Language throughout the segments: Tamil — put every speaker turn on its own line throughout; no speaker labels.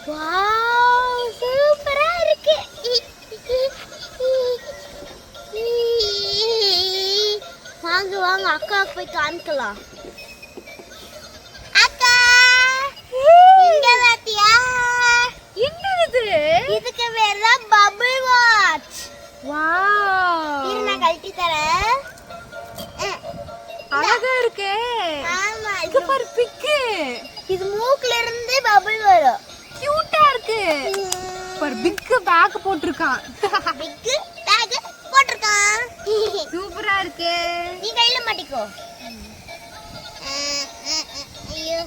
வாவ் சூப்பரா இருக்கு. வாங்க வாங்க அக்காவுக்கு போய் காமிக்கலாம். அக்கா இங்க பாத்தியா?
என்னது
இதுக்கு பேர் தான் பபிள் வாட்ச்.
வாவ்
இது நான் கழட்டி தரேன்.
அழகா இருக்கே.
ஆமா
இது பாரு பிக்கு.
இது மூக்குல இருந்து பபிள் வரும்.
கியூட்டா இருக்கு. பாரு பிக் பேக் போட்டுருக்கான்.
பிக் பேக் போட்டுருக்கான்.
சூப்பரா இருக்கு.
நீ கையில மாட்டிக்கோ. ஐயோ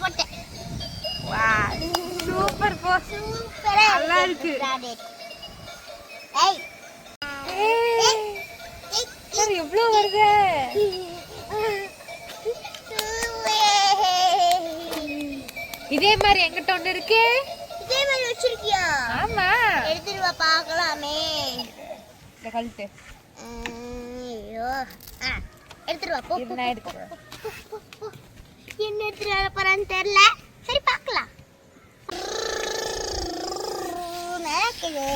போட்ட.
Wow super pose.
சூப்பரா
நல்லா இருக்கு.
ஏய்
சரி எவ்வளவு வருது? இதே மாதிரி எங்கிட்ட ஒண்ணு இருக்கு.
இதே மாதிரி வச்சிருக்கியா?
ஆமா
எடுத்துட்டு வா பார்க்கலாமே.
இந்த கழுத்து.
ஐயோ எடுத்துட்டு வா போ.
என்ன எடுக்கிறேன்?
என்ன எடுத்துட்டு வர போறான்னு தெரியல. சரி பார்க்கலாம். நடக்குது.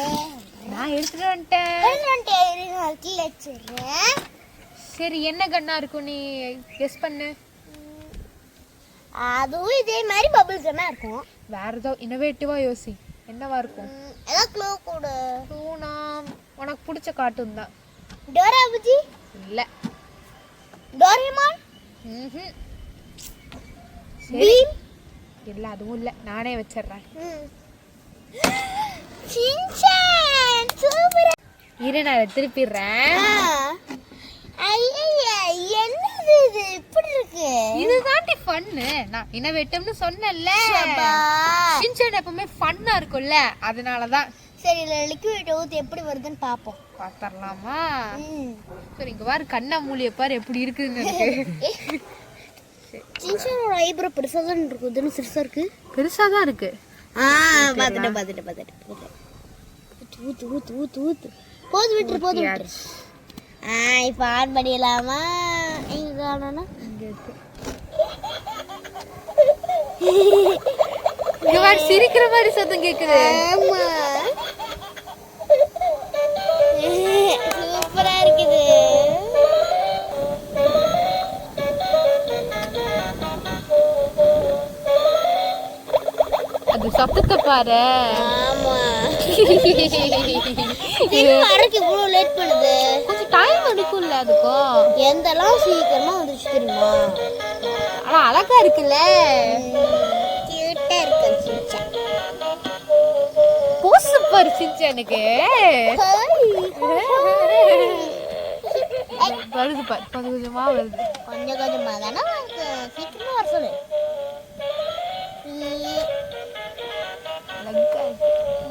நான் எடுத்துட்டு வந்துட்டேன். சரி என்ன கண்ணா இருக்கும் நீ கெஸ் பண்ணு.
அதுவும் இதே மாதிரி பபிள் கண்ணா இருக்கும்.
வேற ஏதோ இன்னோவேட்டிவா யோசி. என்னவா இருக்கும்?
ஏதோ க்ளூ கொடு.
டூனா உனக்கு பிடிச்ச கார்ட்டூன் தான்.
டோரா புஜி
இல்ல.
டோரேமான்
சரி இல்ல அதுவும் இல்ல. நானே வச்சிடுறேன்.
Shinchan super.
இரு நான் அதை திருப்பிடுறேன்.
ஐயா என்னது இது இப்படி இருக்கு?
இதுதாண்டி ஃபன்னு. நான் இன்னோவேட்டிவ்னு சொன்னேன்ல. சின்சான் எப்பவுமே ஃபன்னா இருக்கும்ல, அதனாலதான்.
சரி லிக்விட் ஊத்து எப்படி வருதுன்னு பாப்போம்.
பாத்தரலாமா? சரி இங்க பாரு கண்ணா மூலிய பாரு எப்படி இருக்குன்னு.
சின்சானோட ஐப்ரோ பெருசா தான் இருக்கு. இதுன்னு சிறுசா இருக்கு.
பெருசா தான் இருக்கு.
பாத்துட்டு ஊத்து ஊத்து ஊத்து ஊத்து. போது விட்டுரு போது விட்டுரு. இப்ப ஆன் பண்ணிடலாமா? எங்க காணோம்னா
இங்க இருக்கு. இங்க பாரு சிரிக்கிற மாதிரி சத்தம் கேக்குது.
ஆமா சூப்பரா இருக்குது.
அது சத்தத்தை பாரு.
ஆமா இது வரக்கு இவ்வளவு லேட் பண்ணுது.
கொஞ்சம் டைம் எடுக்கும்ல அதுக்கும்.
எந்தெல்லாம் சீக்கிரமா வந்துருச்சு தெரியுமா?
ஆனா அழகா இருக்குல்ல.
கியூட்டா இருக்கு சின்சான்.
போஸ் பாரு சின்சானுக்கு. வருது பாரு கொஞ்சம் கொஞ்சமா வருது.
கொஞ்சம் கொஞ்சமா தானே வருது. சீக்கிரமா வர சொல்லு.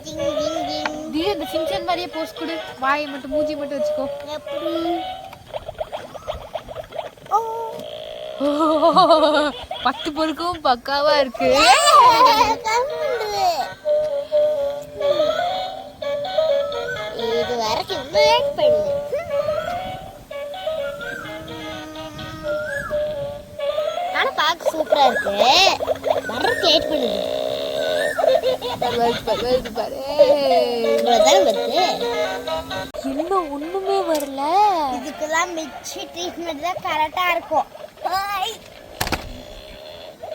ஜிங் ஜிங் ஜிங்.
திடீர் அந்த சின்சான் மாதிரியே போஸ் கொடு. வாயை மட்டும் மூஞ்சி மட்டும் வச்சுக்கோ.
எப்படி?
10 பொருக்கும் பக்காவா இருக்கு.
இது வரைக்கும் லேட் பண்ணுது. ஆனா பார்க்க சூப்பரா இருக்கு. வர்றதுக்கு லேட் பண்ணுது.
வருது பாரு.
இவ்வளவுதான் வருது.
இன்னும் ஒண்ணுமே வரல.
இதுக்கெல்லாம் மிச்சி ட்ரீட்மெண்ட் தான் கரெக்டா இருக்கும்.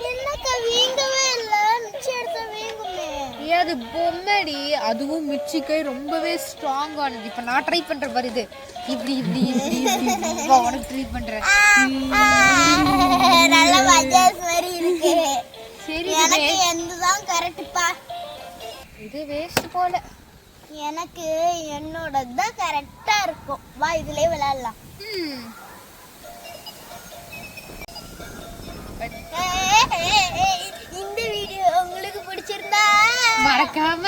என்னக்கா வீங்கவே இல்ல? மிச்சி எடுத்தா வீங்குமே.
அது பொம்மடி. அதுவும் மிச்சிக்கை ரொம்பவே ஸ்ட்ராங் ஆனது. இப்ப நான் ட்ரை பண்ற பாரு. இது இப்படி இப்படி இப்படி இப்படி உனக்கு ட்ரை பண்றேன்.
நல்ல மஜாஸ் மாதிரி இருக்கு.
சரி
எனக்கு எந்ததான் கரெக்ட்ப்பா.
இது வேஸ்ட் போல.
எனக்கு என்னோட தான் கரெக்டா இருக்கும். வா இதுலயே விளையாடலாம். இந்த வீடியோ உங்களுக்கு பிடிச்சிருந்தா
மறக்காம